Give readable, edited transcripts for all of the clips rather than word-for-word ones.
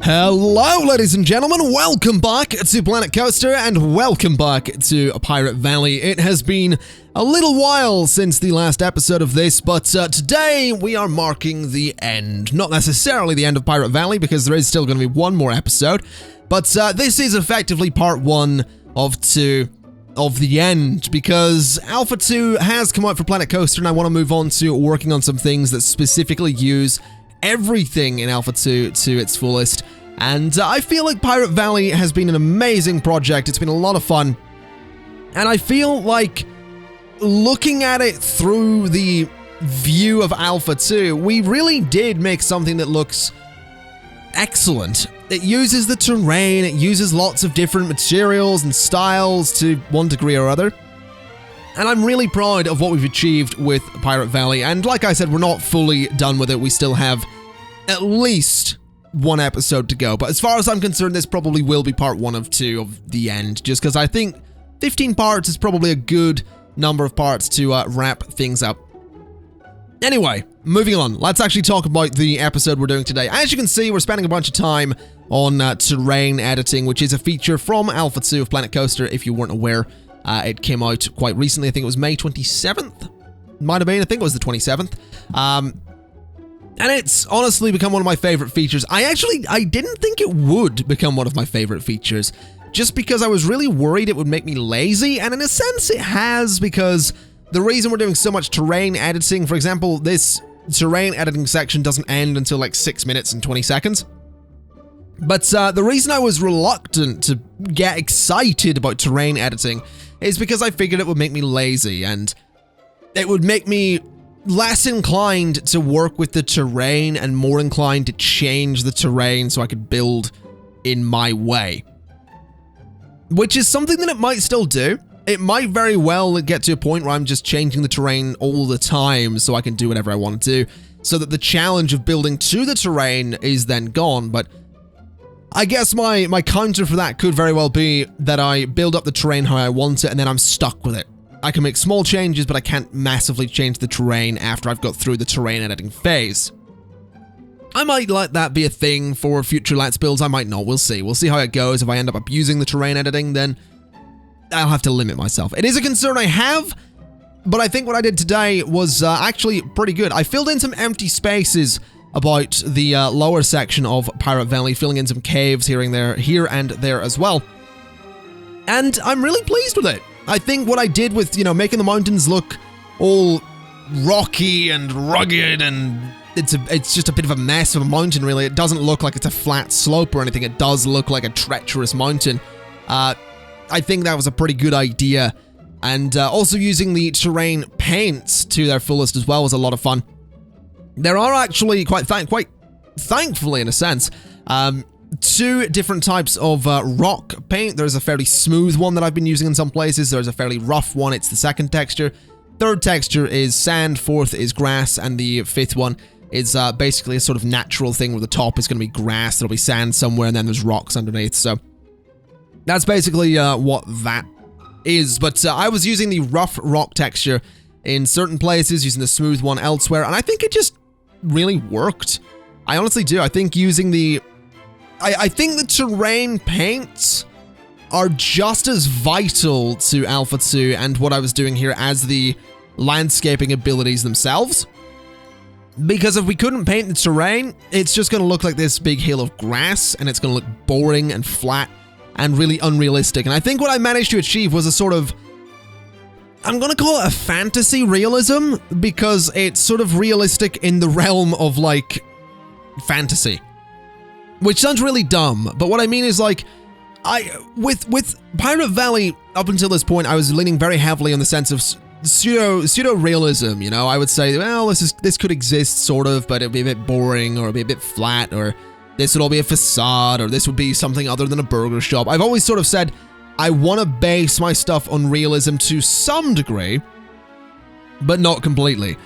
Hello, ladies and gentlemen, welcome back to Planet Coaster and welcome back to Pirate Valley. It has been a little while since the last episode of this, but today we are marking the end. Not necessarily the end of Pirate Valley, because there is still going to be one more episode, but this is effectively part 1 of 2 of the end, because Alpha 2 has come out for Planet Coaster and I want to move on to working on some things that specifically use everything in Alpha 2 to its fullest, and I feel like Pirate Valley has been an amazing project. It's been a lot of fun, and I feel like looking at it through the view of Alpha 2, we really did make something that looks excellent. It uses the terrain, it uses lots of different materials and styles to one degree or other, and I'm really proud of what we've achieved with Pirate Valley. And like I said, we're not fully done with it. We still have at least one episode to go. But as far as I'm concerned, this probably will be part 1 of 2 of the end, just because I think 15 parts is probably a good number of parts to wrap things up. Anyway, moving on. Let's actually talk about the episode we're doing today. As you can see, we're spending a bunch of time on terrain editing, which is a feature from Alpha 2 of Planet Coaster, if you weren't aware. It came out quite recently. I think it was May 27th. Might have been. I think it was the 27th. And it's honestly become one of my favorite features. I didn't think it would become one of my favorite features, just because I was really worried it would make me lazy. And in a sense, it has, because the reason we're doing so much terrain editing, for example, this terrain editing section doesn't end until like 6 minutes and 20 seconds. But the reason I was reluctant to get excited about terrain editing is because I figured it would make me lazy, and it would make me less inclined to work with the terrain and more inclined to change the terrain so I could build in my way. Which is something that it might still do. It might very well get to a point where I'm just changing the terrain all the time so I can do whatever I want to do, so that the challenge of building to the terrain is then gone. But I guess my counter for that could very well be that I build up the terrain how I want it and then I'm stuck with it. I can make small changes, but I can't massively change the terrain after I've got through the terrain editing phase. I might let that be a thing for future Let's Builds, I might not, we'll see. We'll see how it goes. If I end up abusing the terrain editing, then I'll have to limit myself. It is a concern I have, but I think what I did today was actually pretty good. I filled in some empty spaces about the lower section of Pirate Valley, filling in some caves here and there as well. And I'm really pleased with it. I think what I did with, making the mountains look all rocky and rugged, and it's just a bit of a mess of a mountain, really. It doesn't look like it's a flat slope or anything. It does look like a treacherous mountain. I think that was a pretty good idea. And also using the terrain paints to their fullest as well was a lot of fun. There are actually, quite thankfully in a sense, 2 different types of rock paint. There's a fairly smooth one that I've been using in some places. There's a fairly rough one. It's the second texture. Third texture is sand. Fourth is grass. And the 5th one is basically a sort of natural thing where the top is going to be grass. There'll be sand somewhere and then there's rocks underneath. So that's basically what that is. But I was using the rough rock texture in certain places, using the smooth one elsewhere, and I think it just really worked. I honestly do. I think using the... I think the terrain paints are just as vital to Alpha 2 and what I was doing here as the landscaping abilities themselves. Because if we couldn't paint the terrain, it's just going to look like this big hill of grass, and it's going to look boring and flat and really unrealistic. And I think what I managed to achieve was a sort of... I'm going to call it a fantasy realism, because it's sort of realistic in the realm of, like, fantasy. Which sounds really dumb, but what I mean is, like, with Pirate Valley, up until this point, I was leaning very heavily on the sense of pseudo-realism, I would say, well, this could exist, sort of, but it'd be a bit boring, or it'd be a bit flat, or this would all be a facade, or this would be something other than a burger shop. I've always sort of said, I want to base my stuff on realism to some degree, but not completely.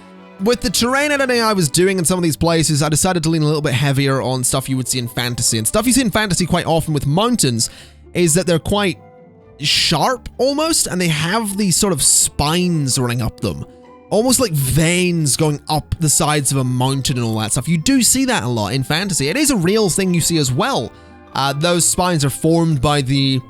With the terrain editing I was doing in some of these places, I decided to lean a little bit heavier on stuff you would see in fantasy. And stuff you see in fantasy quite often with mountains is that they're quite sharp, almost, and they have these sort of spines running up them. almost like veins going up the sides of a mountain and all that stuff. You do see that a lot in fantasy. It is a real thing you see as well. Those spines are formed by the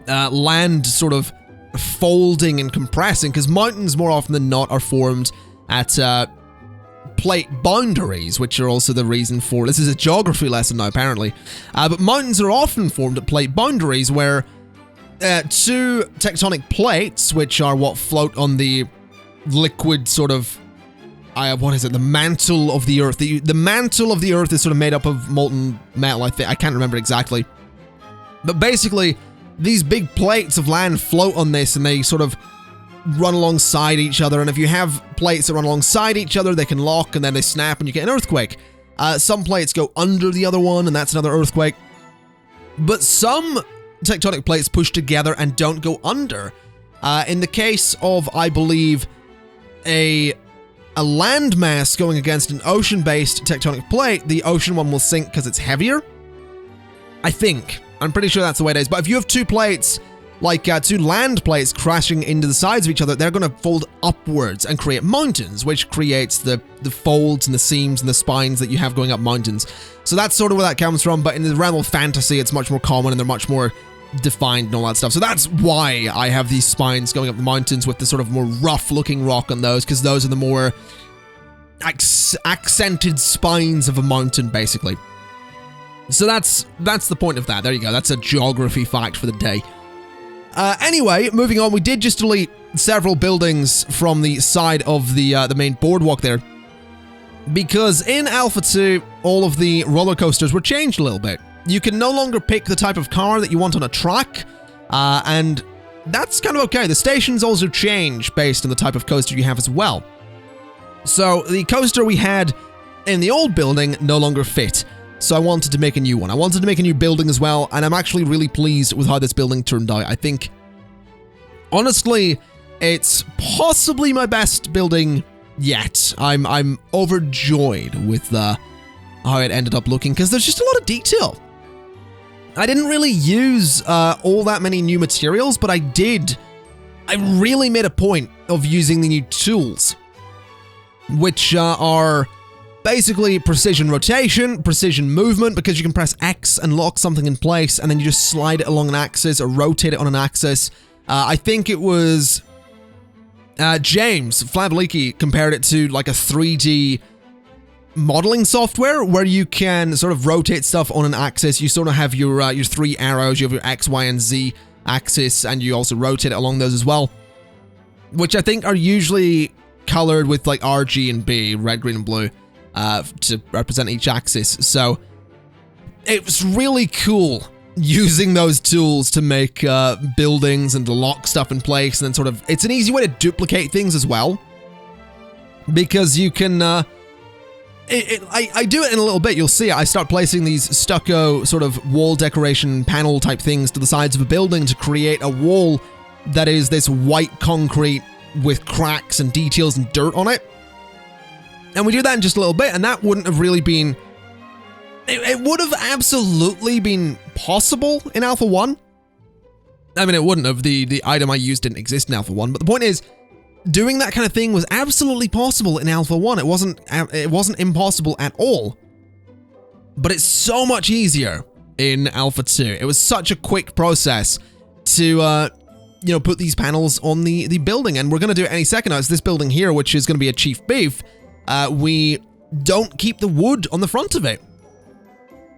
land sort of folding and compressing, because mountains more often than not are formed at plate boundaries, which are also the reason for, this is a geography lesson now apparently, but mountains are often formed at plate boundaries where two tectonic plates, which are what float on the liquid sort of, what is it, the mantle of the earth. The mantle of the earth is sort of made up of molten metal, I think. I can't remember exactly. But basically, these big plates of land float on this, and they sort of run alongside each other. And if you have plates that run alongside each other, they can lock, and then they snap, and you get an earthquake. Some plates go under the other one, and that's another earthquake. But some tectonic plates push together and don't go under. In the case of, I believe, a landmass going against an ocean-based tectonic plate, the ocean one will sink because it's heavier. I think. I'm pretty sure that's the way it is. But if you have two plates, like two land plates crashing into the sides of each other, they're going to fold upwards and create mountains, which creates the folds and the seams and the spines that you have going up mountains. So that's sort of where that comes from. But in the realm of fantasy, it's much more common and they're much more defined and all that stuff. So that's why I have these spines going up the mountains with the sort of more rough looking rock on those, because those are the more accented spines of a mountain, basically. So that's the point of that. There you go. That's a geography fact for the day. Anyway, moving on, we did just delete several buildings from the side of the main boardwalk there, because in Alpha 2, all of the roller coasters were changed a little bit. You can no longer pick the type of car that you want on a track, and that's kind of okay. The stations also change based on the type of coaster you have as well. So the coaster we had in the old building no longer fit, so I wanted to make a new one. I wanted to make a new building as well, and I'm actually really pleased with how this building turned out. I think, honestly, it's possibly my best building yet. I'm overjoyed with how it ended up looking, because there's just a lot of detail. I didn't really use all that many new materials, but I did. I really made a point of using the new tools, which are basically precision rotation, precision movement, because you can press X and lock something in place, and then you just slide it along an axis or rotate it on an axis. I think it was James Flavaliki compared it to like a 3D modeling software where you can sort of rotate stuff on an axis. You sort of have your three arrows, you have your X, Y, and Z axis, and you also rotate it along those as well, which I think are usually colored with like R, G, and B, red, green, and blue, to represent each axis. So it was really cool using those tools to make buildings and to lock stuff in place, and then sort of, it's an easy way to duplicate things as well, because you can I do it in a little bit. You'll see I start placing these stucco sort of wall decoration panel type things to the sides of a building to create a wall that is this white concrete with cracks and details and dirt on it. And we do that in just a little bit, and that wouldn't have really been... It would have absolutely been possible in Alpha 1. I mean, it wouldn't have. The item I used didn't exist in Alpha 1, but the point is, doing that kind of thing was absolutely possible in Alpha 1. It wasn't impossible at all. But it's so much easier in Alpha 2. It was such a quick process to, put these panels on the building. And we're going to do it any second now. It's this building here, which is going to be a Chief Beef. We don't keep the wood on the front of it.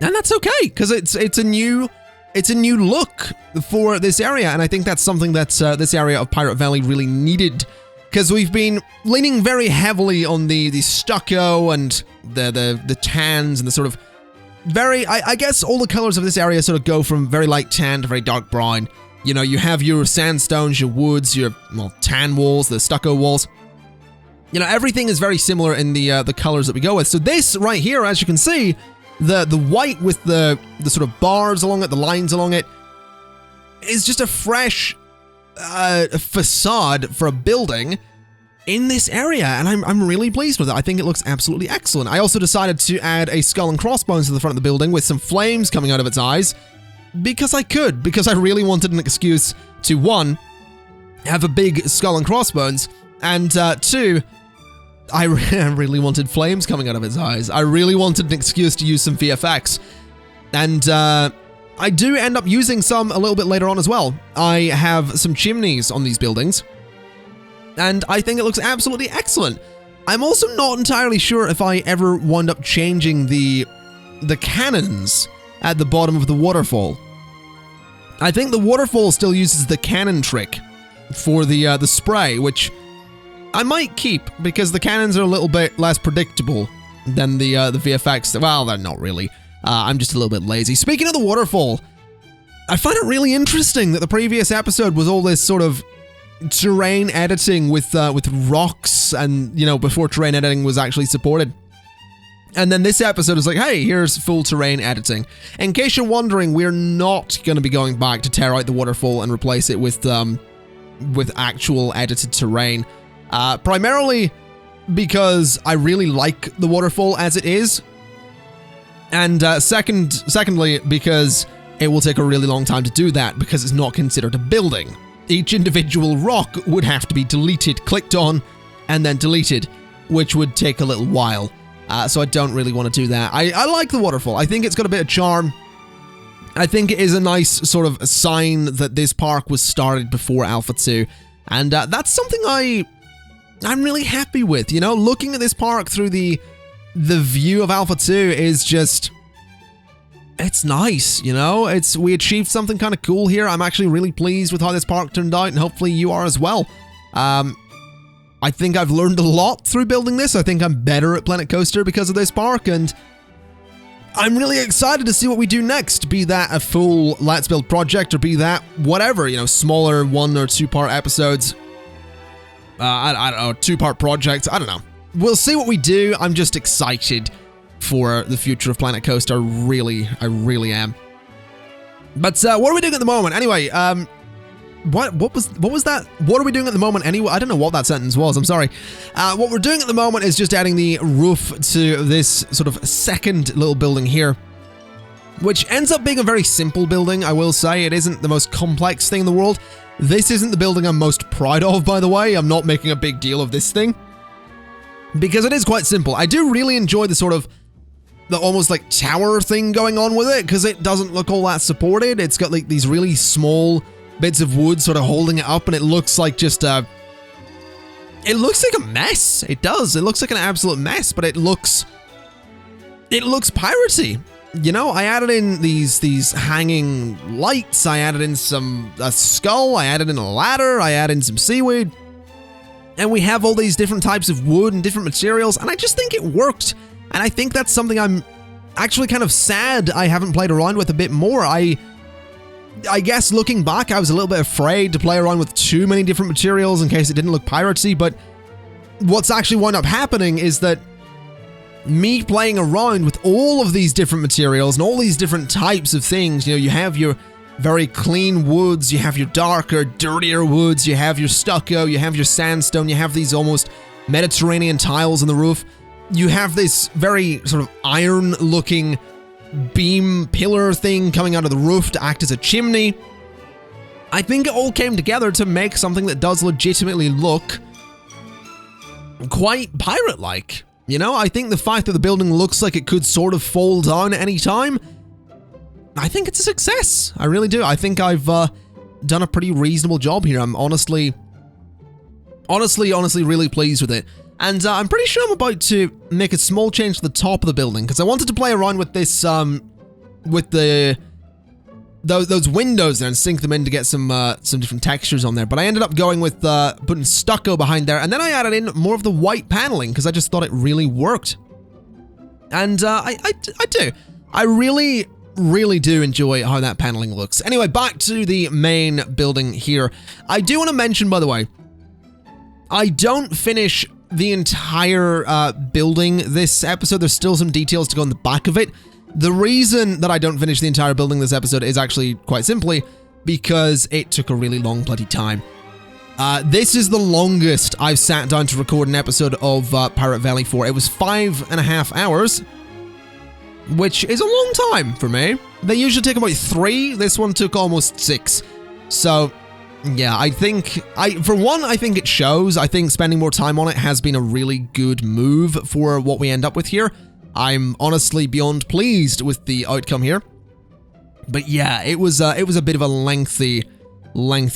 And that's okay, because it's a new look for this area. And I think that's something that this area of Pirate Valley really needed, because we've been leaning very heavily on the stucco and the tans and the sort of very, I guess all the colors of this area sort of go from very light tan to very dark brown. You know, you have your sandstones, your woods, your tan walls, the stucco walls. You know, everything is very similar in the colors that we go with. So this right here, as you can see, the white with the sort of bars along it, the lines along it, is just a fresh facade for a building in this area, and I'm really pleased with it. I think it looks absolutely excellent. I also decided to add a skull and crossbones to the front of the building with some flames coming out of its eyes, because I really wanted an excuse to, one, have a big skull and crossbones, And 2, I really wanted flames coming out of its eyes. I really wanted an excuse to use some VFX. And I do end up using some a little bit later on as well. I have some chimneys on these buildings, and I think it looks absolutely excellent. I'm also not entirely sure if I ever wind up changing the cannons at the bottom of the waterfall. I think the waterfall still uses the cannon trick for the spray, which I might keep because the cannons are a little bit less predictable than the VFX. Well, they're not really. I'm just a little bit lazy. Speaking of the waterfall, I find it really interesting that the previous episode was all this sort of terrain editing with rocks, and before terrain editing was actually supported. And then this episode is like, hey, here's full terrain editing. In case you're wondering, we're not going to be going back to tear out the waterfall and replace it with actual edited terrain. Primarily because I really like the waterfall as it is. And secondly, because it will take a really long time to do that because it's not considered a building. Each individual rock would have to be deleted, clicked on, and then deleted, which would take a little while. So I don't really want to do that. I like the waterfall. I think it's got a bit of charm. I think it is a nice sort of sign that this park was started before Alpha 2. And that's something I'm really happy with. Looking at this park through the view of Alpha 2 is just, it's nice, we achieved something kind of cool here. I'm actually really pleased with how this park turned out, and hopefully you are as well. I think I've learned a lot through building this. I think I'm better at Planet Coaster because of this park, and I'm really excited to see what we do next, be that a full Let's Build project, or be that whatever, smaller 1 or 2 part episodes. I don't know, 2-part projects, I don't know. We'll see what we do. I'm just excited for the future of Planet Coaster. I really am. But what are we doing at the moment? Anyway, what was that? What are we doing at the moment anyway? I don't know what that sentence was. I'm sorry. What we're doing at the moment is just adding the roof to this sort of second little building here, which ends up being a very simple building, I will say. It isn't the most complex thing in the world. This isn't the building I'm most proud of, by the way. I'm not making a big deal of this thing, because it is quite simple. I do really enjoy the sort of, the almost like tower thing going on with it, because it doesn't look all that supported. It's got like these really small bits of wood sort of holding it up, and it looks like just it looks like a mess. It does. It looks like an absolute mess, but it looks piratey. I added in these hanging lights. I added in a skull. I added in a ladder. I added in some seaweed. And we have all these different types of wood and different materials, and I just think it worked. And I think that's something I'm actually kind of sad I haven't played around with a bit more. I guess looking back, I was a little bit afraid to play around with too many different materials in case it didn't look piratey, but what's actually wound up happening is that me playing around with all of these different materials and all these different types of things, you have your very clean woods, you have your darker, dirtier woods, you have your stucco, you have your sandstone, you have these almost Mediterranean tiles on the roof, you have this very sort of iron-looking beam pillar thing coming out of the roof to act as a chimney. I think it all came together to make something that does legitimately look quite pirate-like. I think the fact that the building looks like it could sort of fall down at any time, I think it's a success. I really do. I think I've done a pretty reasonable job here. I'm honestly really pleased with it. And I'm pretty sure I'm about to make a small change to the top of the building, because I wanted to play around with this, with those windows there and sink them in to get some different textures on there. But I ended up going with putting stucco behind there, and then I added in more of the white paneling because I just thought it really worked. And I do. I really do enjoy how that paneling looks. Anyway, back to the main building here. I do want to mention, by the way, I don't finish the entire building this episode. There's still some details to go on the back of it. The reason that I don't finish the entire building this episode is actually quite simply because it took a really long bloody time. This is the longest I've sat down to record an episode of Pirate Valley for. It was 5.5 hours, which is a long time for me. They usually take about 3. This one took almost 6. So yeah, I think, for one, I think it shows. I think spending more time on it has been a really good move for what we end up with here. I'm honestly beyond pleased with the outcome here. But yeah, it was a bit of a lengthy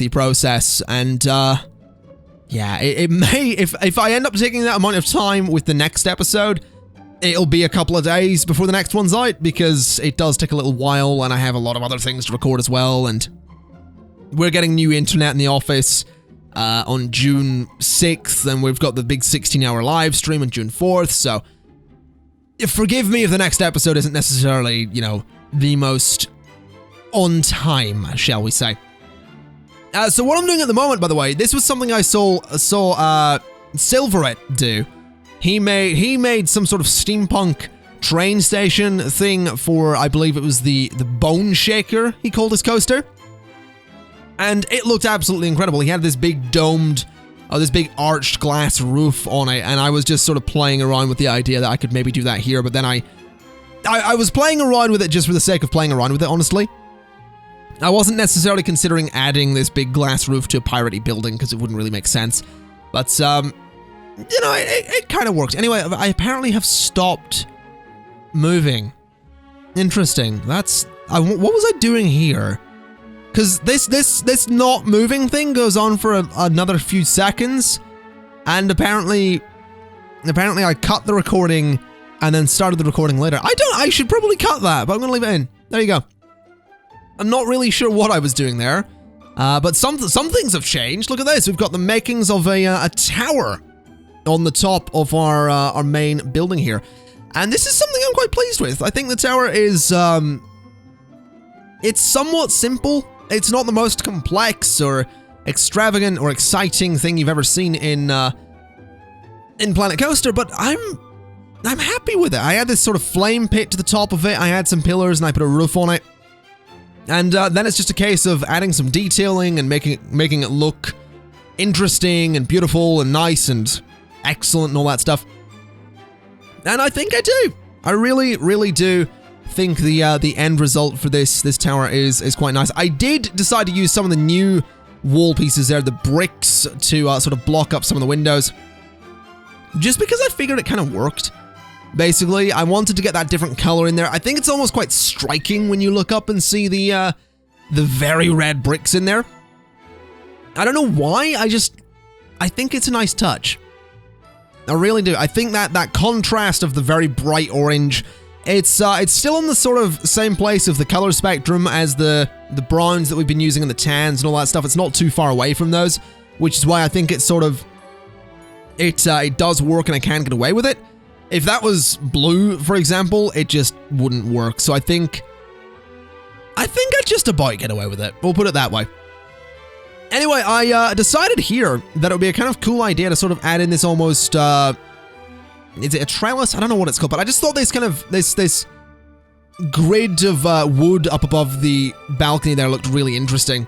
process, and yeah, it may, if I end up taking that amount of time with the next episode, it'll be a couple of days before the next one's out, because it does take a little while, and I have a lot of other things to record as well, and we're getting new internet in the office on June 6th, and we've got the big 16-hour live stream on June 4th, so forgive me if the next episode isn't necessarily, you know, the most on time, shall we say. So what I'm doing at the moment, by the way, this was something I saw Silverette do. He made some sort of steampunk train station thing for, I believe it was the Bone Shaker, he called his coaster. And it looked absolutely incredible. He had this big domed, this big arched glass roof on it, and I was just sort of playing around with the idea that I could maybe do that here, but then I was playing around with it just for the sake of playing around with it, honestly. I wasn't necessarily considering adding this big glass roof to a piratey building, because it wouldn't really make sense. But, you know, it kind of works. Anyway, I apparently have stopped moving. Interesting. What was I doing here? Because this not moving thing goes on for another few seconds, and apparently I cut the recording and then started the recording later. I should probably cut that, but I'm gonna leave it in. There you go. I'm not really sure what I was doing there, but some things have changed. Look at this. We've got the makings of a tower on the top of our main building here, and this is something I'm quite pleased with. I think the tower is it's somewhat simple. It's not the most complex or extravagant or exciting thing you've ever seen in Planet Coaster, but I'm happy with it. I had this sort of flame pit to the top of it. I had some pillars and I put a roof on it. And then it's just a case of adding some detailing and making it look interesting and beautiful and nice and excellent and all that stuff. And I think I do. I really, really do think the end result for this tower is quite nice. I did decide to use some of the new wall pieces there, the bricks, to sort of block up some of the windows, just because I figured it kind of worked. Basically, I wanted to get that different color in there. I think it's almost quite striking when you look up and see the very red bricks in there. I don't know why, I think it's a nice touch. I really do. I think that contrast of the very bright orange, it's still on the sort of same place of the color spectrum as the browns that we've been using and the tans and all that stuff. It's not too far away from those, which is why I think it's sort of, it does work and I can get away with it. If that was blue, for example, it just wouldn't work. So I think I'd just about get away with it. We'll put it that way. Anyway, I decided here that it would be a kind of cool idea to sort of add in this almost, is it a trellis? I don't know what it's called, but I just thought this kind of, this grid of wood up above the balcony there looked really interesting.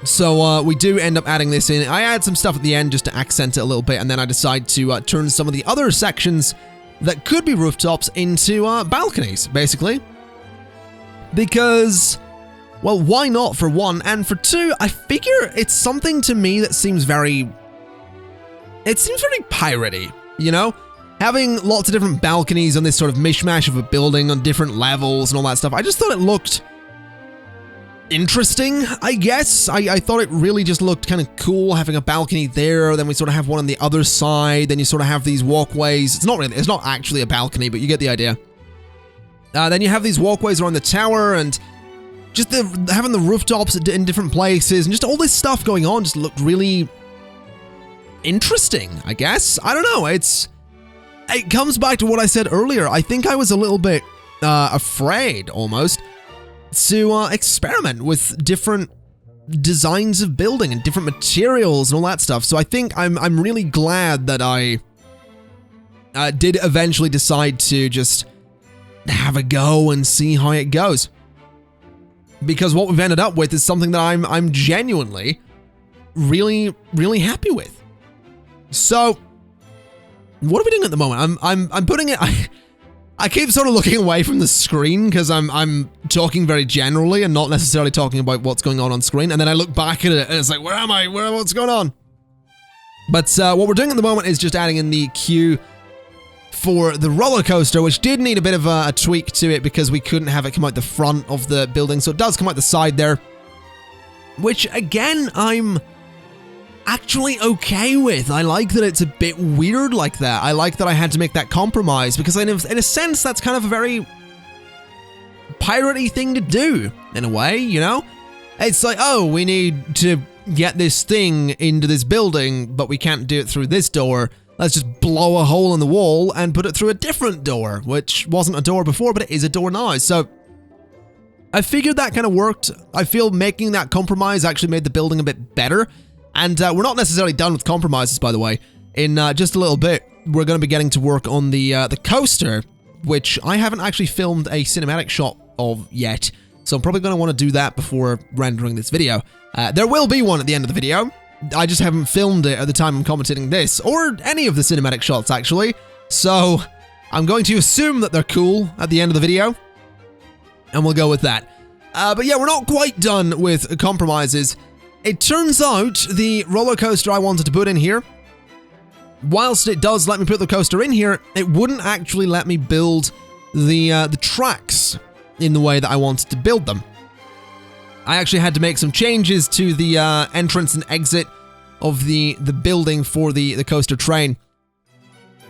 So we do end up adding this in. I add some stuff at the end just to accent it a little bit, and then I decide to turn some of the other sections that could be rooftops into balconies, basically. Because, well, why not, for one? And for two, I figure it's something to me that seems very... It seems very piratey, you know? Having lots of different balconies on this sort of mishmash of a building on different levels and all that stuff. I just thought it looked interesting, I guess. I thought it really just looked kind of cool having a balcony there, then we sort of have one on the other side, then you sort of have these walkways. It's not actually a balcony, but you get the idea. Then you have these walkways around the tower, and just having the rooftops in different places, and just all this stuff going on just looked really interesting, I guess. I don't know, it comes back to what I said earlier. I think I was a little bit afraid, almost, to experiment with different designs of building and different materials and all that stuff. So I think I'm really glad that I did eventually decide to just have a go and see how it goes. Because what we've ended up with is something that I'm genuinely really, really happy with. So what are we doing at the moment? I'm putting it... I keep sort of looking away from the screen because I'm talking very generally and not necessarily talking about what's going on screen. And then I look back at it and it's like, where am I? What's going on? But what we're doing at the moment is just adding in the queue for the roller coaster, which did need a bit of a tweak to it because we couldn't have it come out the front of the building. So it does come out the side there, which again, I'm actually okay with. I like that it's a bit weird like that. I like that I had to make that compromise because in a sense, that's kind of a very piratey thing to do in a way, you know? It's like, oh, we need to get this thing into this building, but we can't do it through this door. Let's just blow a hole in the wall and put it through a different door, which wasn't a door before, but it is a door now. So I figured that kind of worked. I feel making that compromise actually made the building a bit better. And we're not necessarily done with compromises, by the way. In just a little bit, we're going to be getting to work on the coaster, which I haven't actually filmed a cinematic shot of yet. So I'm probably going to want to do that before rendering this video. There will be one at the end of the video. I just haven't filmed it at the time I'm commentating this, or any of the cinematic shots, actually. So I'm going to assume that they're cool at the end of the video, and we'll go with that. But yeah, we're not quite done with compromises. It turns out the roller coaster I wanted to put in here, whilst it does let me put the coaster in here, it wouldn't actually let me build the tracks in the way that I wanted to build them. I actually had to make some changes to the entrance and exit of the building for the coaster train,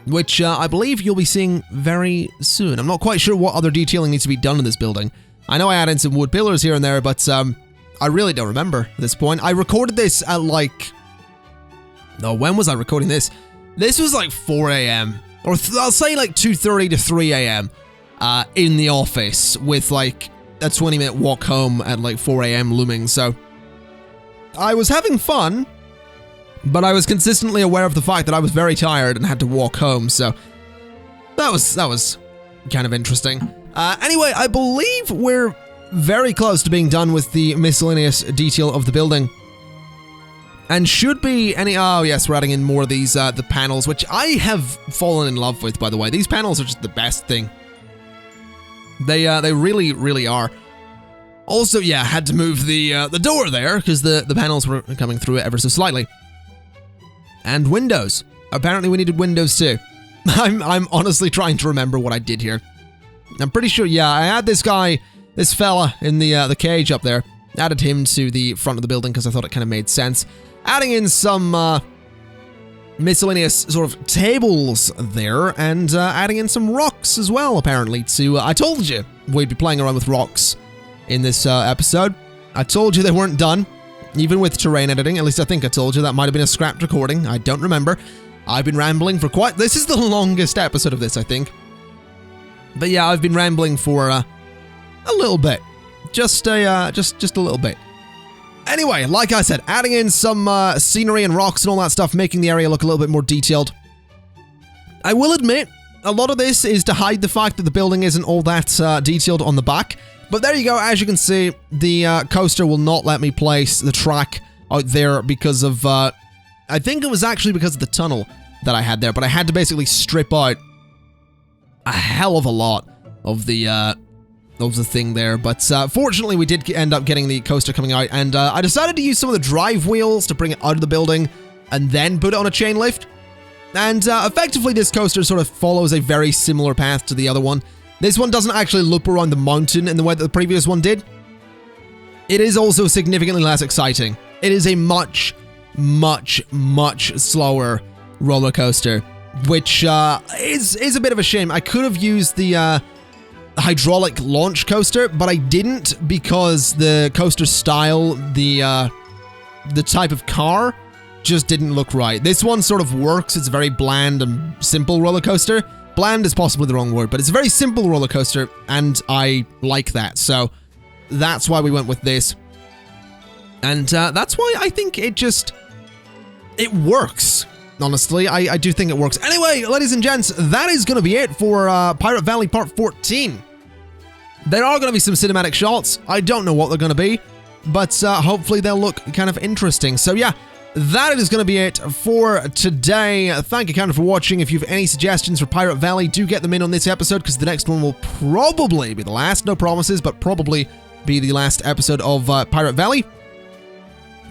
which I believe you'll be seeing very soon. I'm not quite sure what other detailing needs to be done in this building. I know I added some wood pillars here and there, but I really don't remember at this point. I recorded this at like... No, when was I recording this? This was like 4 a.m. Or I'll say like 2:30 to 3 a.m. In the office with like a 20-minute walk home at like 4 a.m. looming. So I was having fun, but I was consistently aware of the fact that I was very tired and had to walk home. So that was kind of interesting. Anyway, I believe we're very close to being done with the miscellaneous detail of the building. And should be any... Oh, yes, we're adding in more of these, the panels, which I have fallen in love with, by the way. These panels are just the best thing. They really, really are. Also, yeah, had to move the door there, because the panels were coming through it ever so slightly. And windows. Apparently we needed windows, too. I'm honestly trying to remember what I did here. I'm pretty sure, yeah, I had this guy... This fella in the cage up there, added him to the front of the building because I thought it kind of made sense. Adding in some miscellaneous sort of tables there, and adding in some rocks as well, apparently, to... I told you we'd be playing around with rocks in this episode. I told you they weren't done, even with terrain editing. At least I think I told you. That might have been a scrapped recording. I don't remember. I've been rambling for quite... This is the longest episode of this, I think. But yeah, I've been rambling for... a little bit. Just a little bit. Anyway, like I said, adding in some scenery and rocks and all that stuff, making the area look a little bit more detailed. I will admit, a lot of this is to hide the fact that the building isn't all that detailed on the back. But there you go, as you can see, the coaster will not let me place the track out there because of, I think it was actually because of the tunnel that I had there, but I had to basically strip out a hell of a lot of the thing there, but fortunately we did end up getting the coaster coming out, and I decided to use some of the drive wheels to bring it out of the building and then put it on a chain lift. And effectively this coaster sort of follows a very similar path to the other one. This one doesn't actually loop around the mountain in the way that the previous one did. It is also significantly less exciting. It is a much, much, much slower roller coaster, which is a bit of a shame. I could have used the hydraulic launch coaster, but I didn't because the coaster style, the type of car, just didn't look right. This one sort of works. It's a very bland and simple roller coaster. Bland is possibly the wrong word, but it's a very simple roller coaster, and I like that. So that's why we went with this. And that's why I think it works. Honestly, I do think it works. Anyway, ladies and gents, that is going to be it for Pirate Valley Part 14. There are going to be some cinematic shots. I don't know what they're going to be, but hopefully they'll look kind of interesting. So yeah, that is going to be it for today. Thank you kind of for watching. If you have any suggestions for Pirate Valley, do get them in on this episode, because the next one will probably be the last. No promises, but probably be the last episode of Pirate Valley.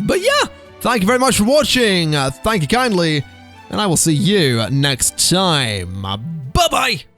But yeah, thank you very much for watching. Thank you kindly, and I will see you next time. Bye-bye!